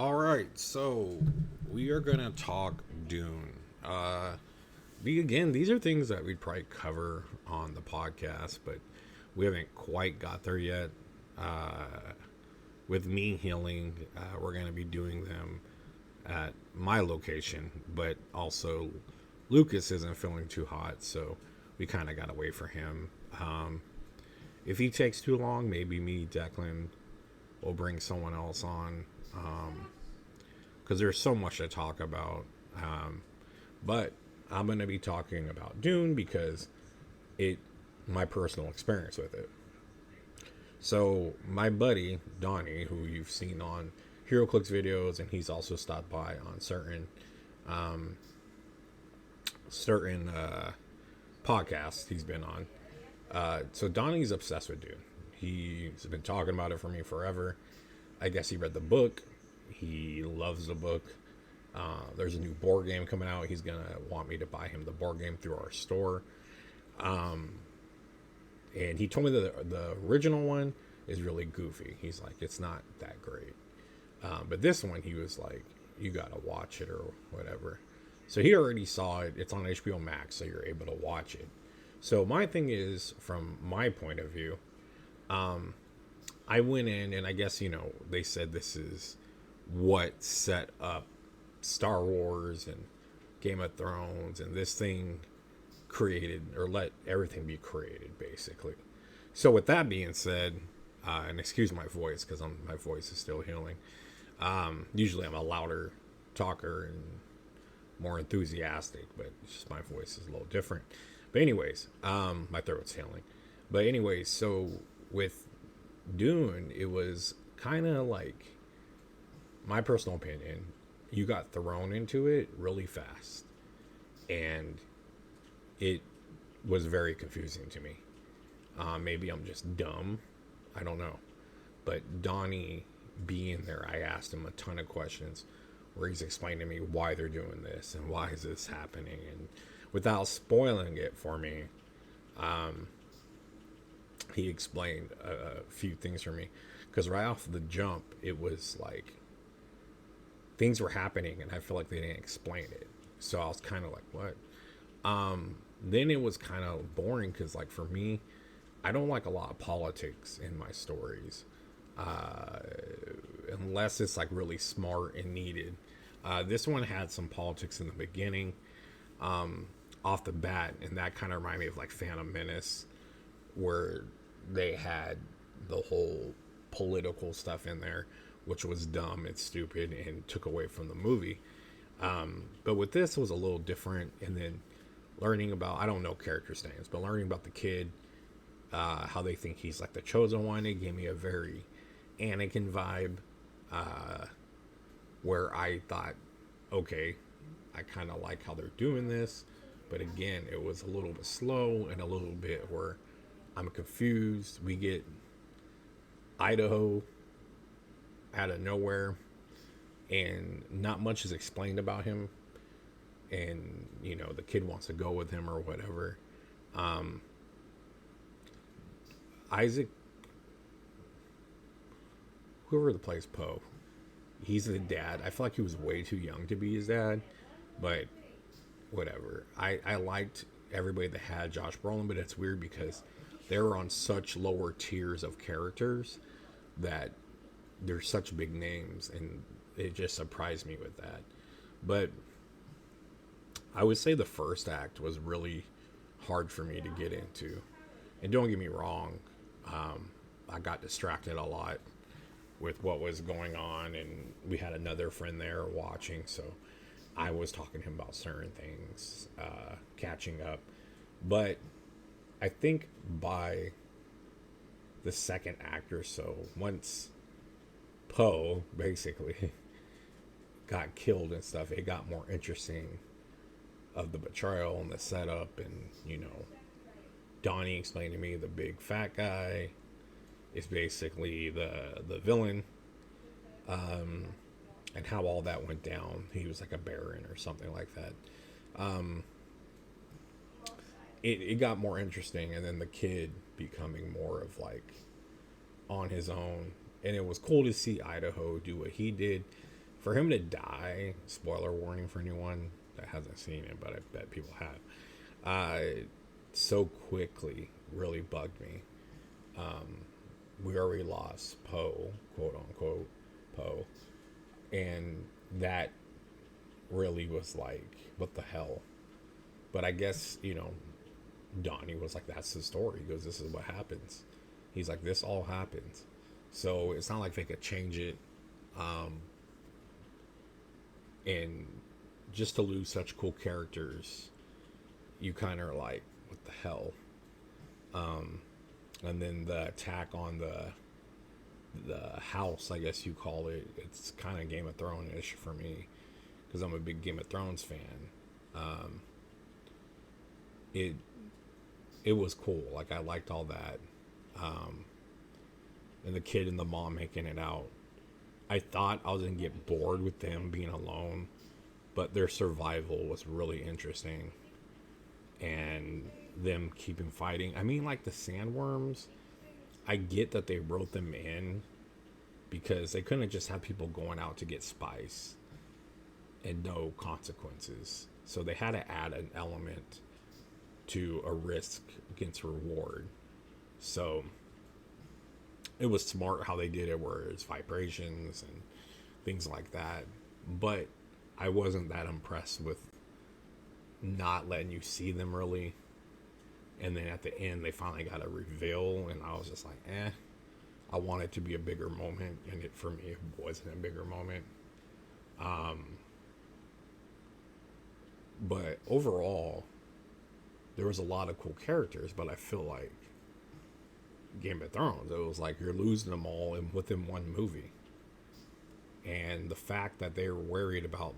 All right, so we are gonna talk Dune. Again, these are things that we'd probably cover on the podcast, but we haven't quite got there yet. Uh, with me healing, we're gonna be doing them at my location, but also Lucas isn't feeling too hot, so we kind of gotta wait for him. If he takes too long, maybe me, Declan, will bring someone else on. Because there's so much to talk about. But I'm going to be talking about Dune because it my personal experience with it. So my buddy Donnie, who you've seen on HeroClix videos, and he's also stopped by on um, certain podcasts he's been on. So Donnie's obsessed with Dune. He's been talking about it for me forever. I guess he read the book. He loves the book. There's a new board game coming out. He's gonna want me to buy him the board game through our store. Um, and he told me that the original one is really goofy. He's like, it's not that great. But this one, he was like, you gotta watch it or whatever. So he already saw it. It's on HBO Max, so you're able to watch it. So my thing is, from my point of view, um, I went in and I guess they said this is what set up Star Wars and Game of Thrones, and this thing created or let everything be created basically. So with that being said, and excuse my voice because my voice is still healing. Usually I'm a louder talker and more enthusiastic, but it's just my voice is a little different. But anyways, my throat's healing. But anyways, so with Dune, it was kind of like, my personal opinion, you got thrown into it really fast, and it was very confusing to me. Maybe I'm just dumb, I don't know. But Donnie being there, I asked him a ton of questions where he's explaining to me why they're doing this and why is this happening, and without spoiling it for me, um, he explained a few things for me. Because right off the jump, it was like things were happening, and I feel like they didn't explain it. So I was kind of like, what? Then it was kind of boring because, like, for me, I don't like a lot of politics in my stories, uh, unless it's like really smart and needed. This one had some politics in the beginning, um, off the bat, and that kind of reminded me of like Phantom Menace, where they had the whole political stuff in there, which was dumb and stupid and took away from the movie. But with this, it was a little different. And then learning about, I don't know characters' names, but learning about the kid, how they think he's like the chosen one, it gave me a very Anakin vibe, uh, where I thought, okay, I kind of like how they're doing this. But again, it was a little bit slow and a little bit where I'm confused. We get Idaho out of nowhere, and not much is explained about him. And the kid wants to go with him or whatever. Um, Isaac, whoever the plays Poe, he's the dad. I feel like he was way too young to be his dad, but whatever. I liked everybody that had Josh Brolin, but it's weird because they were on such lower tiers of characters that they're such big names, and it just surprised me with that. But I would say the first act was really hard for me to get into. And don't get me wrong, um, I got distracted a lot with what was going on, and we had another friend there watching, so I was talking to him about certain things, catching up. But I think by the second act or so, once Poe basically got killed and stuff, it got more interesting of the betrayal and the setup. And Donnie explained to me the big fat guy is basically the villain, um, and how all that went down. He was like a baron or something like that. Um, it got more interesting, and then the kid becoming more of like on his own. And it was cool to see Idaho do what he did. For him to die, spoiler warning for anyone that hasn't seen it, but I bet people have, so quickly really bugged me. We already lost Poe, quote unquote, Poe. And that really was like, what the hell? But I guess, Donnie was like, that's the story. He goes, this is what happens. He's like, this all happens. So it's not like they could change it. And just to lose such cool characters, you kind of are like, what the hell? And then the attack on the house, I guess you call it, it's kind of Game of Thrones-ish for me because I'm a big Game of Thrones fan. It it was cool. Like I liked all that, and the kid and the mom making it out. I thought I was gonna get bored with them being alone, but their survival was really interesting, and them keeping fighting. I mean, like the sandworms. I get that they wrote them in because they couldn't just have people going out to get spice and no consequences. So they had to add an element to a risk against reward. So it was smart how they did it, where it's vibrations and things like that. But I wasn't that impressed with not letting you see them really. And then at the end, they finally got a reveal, and I was just like, eh. I want it to be a bigger moment, and it for me it wasn't a bigger moment. But overall, there was a lot of cool characters, but I feel like Game of Thrones, it was like you're losing them all within one movie. And the fact that they were worried about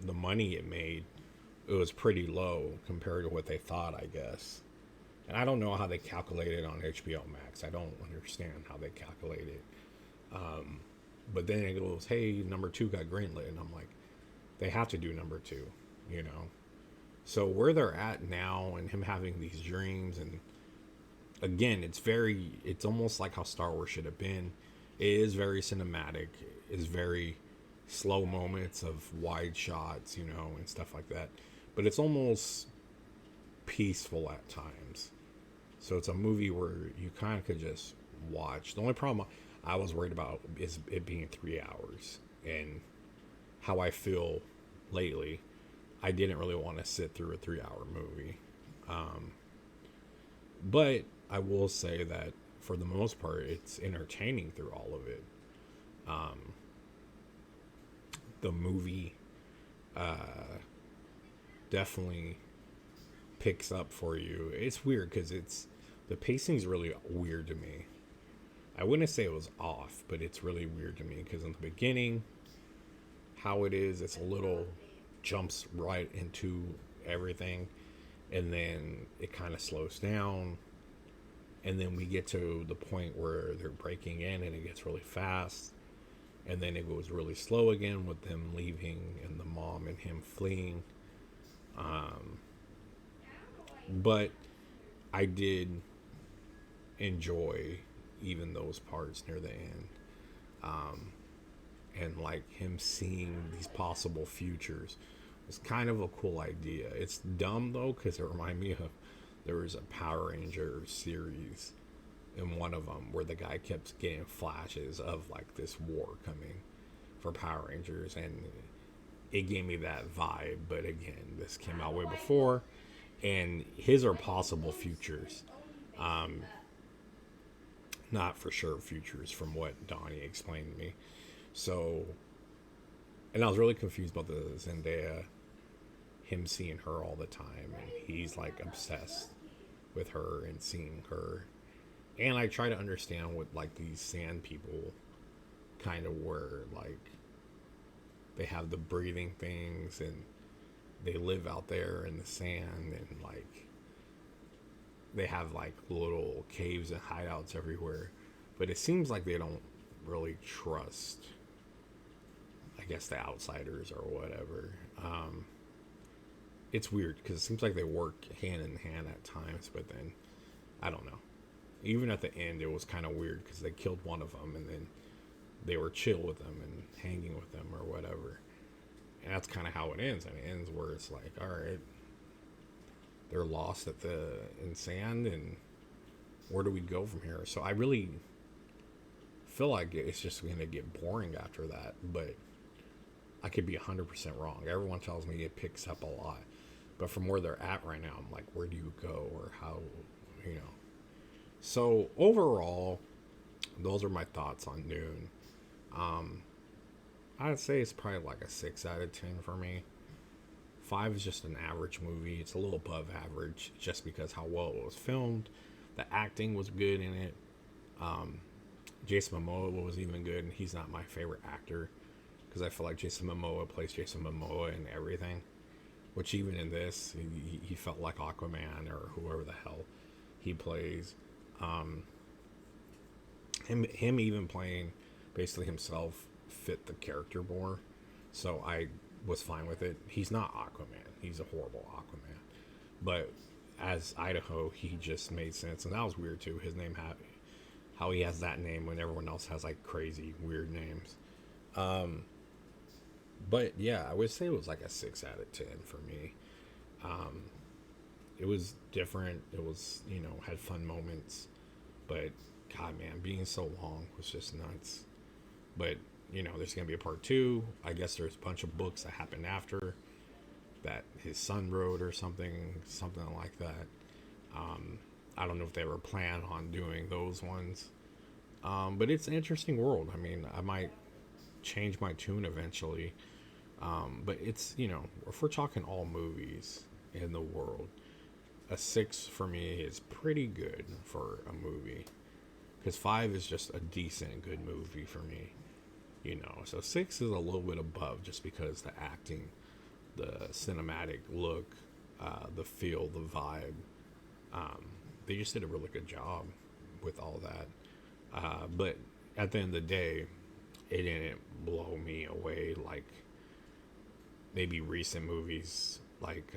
the money it made, it was pretty low compared to what they thought, I guess. And I don't know how they calculate it on HBO Max. I don't understand how they calculate it. But then it goes, hey, number 2 got greenlit. And I'm like, they have to do number 2, you know? So where they're at now and him having these dreams, and again, it's almost like how Star Wars should have been. It is very cinematic. It's very slow moments of wide shots, and stuff like that. But it's almost peaceful at times. So it's a movie where you kind of could just watch. The only problem I was worried about is it being 3 hours, and how I feel lately. I didn't really want to sit through a 3-hour movie. But I will say that for the most part, it's entertaining through all of it. The movie definitely picks up for you. It's weird because the pacing's really weird to me. I wouldn't say it was off, but it's really weird to me because in the beginning, how it's a little jumps right into everything, and then it kind of slows down, and then we get to the point where they're breaking in and it gets really fast, and then it goes really slow again with them leaving and the mom and him fleeing. But I did enjoy even those parts near the end. And like him seeing these possible futures was kind of a cool idea. It's dumb though, because it reminded me of, there was a Power Ranger series in one of them where the guy kept getting flashes of like this war coming for Power Rangers, and it gave me that vibe. But again, this came out way before, and his are possible futures, not for sure futures from what Donnie explained to me. So, and I was really confused about the Zendaya, him seeing her all the time, and he's like obsessed with her and seeing her. And I try to understand what like these sand people kind of were like. They have the breathing things, and they live out there in the sand, and like they have like little caves and hideouts everywhere. But it seems like they don't really trust, I guess, the outsiders or whatever. It's weird because it seems like they work hand in hand at times, but then I don't know. Even at the end, it was kind of weird because they killed one of them, and then they were chill with them and hanging with them or whatever. that's kind of how it ends. And it ends where it's like, all right, they're lost in sand, and where do we go from here? So I really feel like it's just going to get boring after that, but I could be 100% wrong. Everyone tells me it picks up a lot, but from where they're at right now, I'm like, where do you go, or how, you know? So overall, those are my thoughts on Dune. Um, I'd say it's probably like a 6 out of 10 for me. 5 is just an average movie. It's a little above average just because how well it was filmed. The acting was good in it. Um, Jason Momoa was even good, and he's not my favorite actor because I feel like Jason Momoa plays Jason Momoa in everything. Which even in this, he felt like Aquaman or whoever the hell he plays. Um, him even playing basically himself fit the character more, so I was fine with it. He's not Aquaman; he's a horrible Aquaman, but as Idaho, he just made sense, and that was weird too. His name had how he has that name when everyone else has like crazy weird names. Um, but yeah, I would say it was like a 6 out of 10 for me. Um, it was different. It was, had fun moments, but God, man, being so long was just nuts. But there's gonna be a part 2. I guess there's a bunch of books that happened after that his son wrote or something like that. I don't know if they ever plan on doing those ones. But it's an interesting world. I mean, I might change my tune eventually. But it's, if we're talking all movies in the world, a 6 for me is pretty good for a movie. Because 5 is just a decent, good movie for me. So 6 is a little bit above just because the acting, the cinematic look, the feel, the vibe. They just did a really good job with all that. But at the end of the day, it didn't blow me away like maybe recent movies like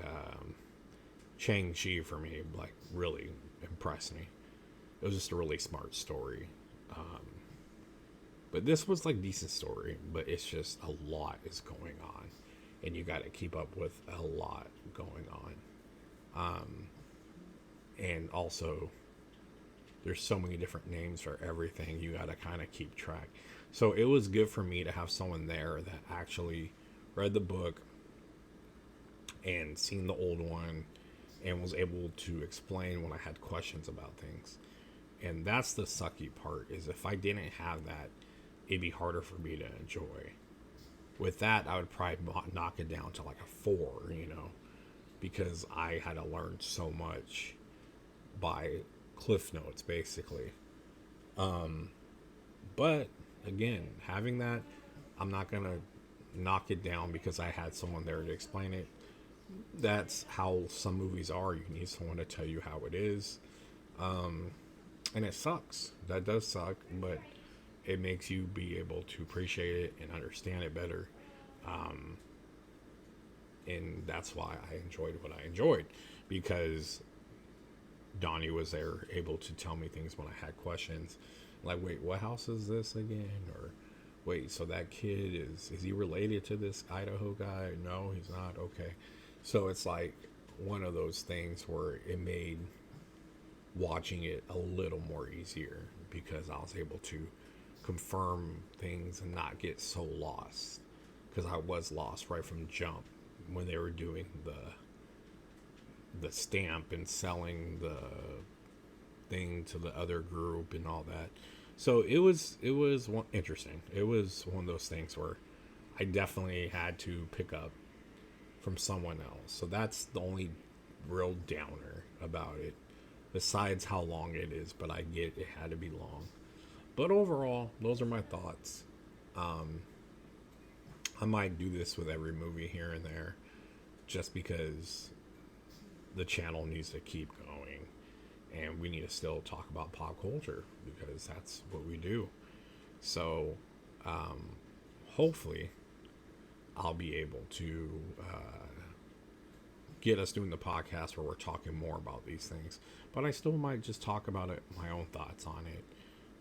Shang-Chi for me, like really impressed me. It was just a really smart story. But this was like decent story, but it's just a lot is going on, and you got to keep up with a lot going on. And also, there's so many different names for everything. You got to kind of keep track. So it was good for me to have someone there that actually read the book and seen the old one and was able to explain when I had questions about things. And that's the sucky part, is if I didn't have that, it'd be harder for me to enjoy. With that, I would probably knock it down to like a 4, because I had to learn so much by cliff notes, basically. But again, having that, I'm not gonna knock it down because I had someone there to explain it. That's how some movies are. You need someone to tell you how it is. And it sucks. That does suck, but it makes you be able to appreciate it and understand it better. And that's why I enjoyed what I enjoyed, because Donnie was there able to tell me things when I had questions. Like, wait, what house is this again? Or, wait, so that kid is he related to this Idaho guy? No, he's not. Okay. So it's like one of those things where it made watching it a little more easier because I was able to confirm things and not get so lost, because I was lost right from jump when they were doing the stamp and selling the thing to the other group and all that. So it was interesting. It was one of those things where I definitely had to pick up from someone else. So that's the only real downer about it, besides how long it is. But I get it had to be long. But overall, those are my thoughts. I might do this with every movie here and there, just because the channel needs to keep going, and we need to still talk about pop culture because that's what we do. So, hopefully, I'll be able to get us doing the podcast where we're talking more about these things. But I still might just talk about it, my own thoughts on it,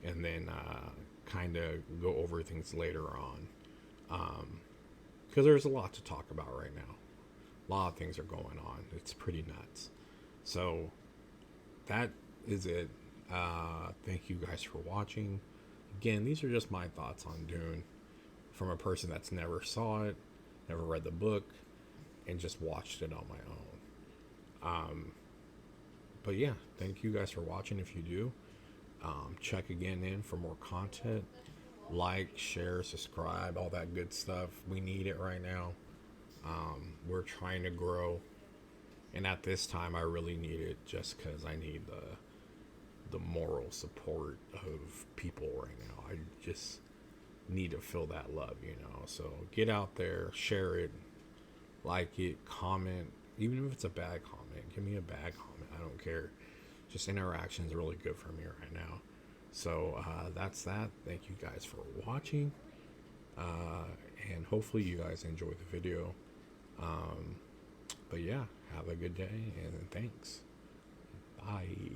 and then kind of go over things later on. because there's a lot to talk about right now. A lot of things are going on. It's pretty nuts. So that is it. Thank you guys for watching. Again, these are just my thoughts on Dune from a person that's never saw it, never read the book, and just watched it on my own. But yeah, thank you guys for watching. If you do, check again in for more content. Like, share, subscribe, all that good stuff. We need it right now. We're trying to grow, and at this time, I really need it just because I need the moral support of people right now. I just need to feel that love, you know. So get out there, share it, like it, comment, even if it's a bad comment. Give me a bad comment. I don't care. Just interaction is really good for me right now. So that's that. Thank you guys for watching, and hopefully you guys enjoy the video. But yeah, have a good day and thanks. Bye.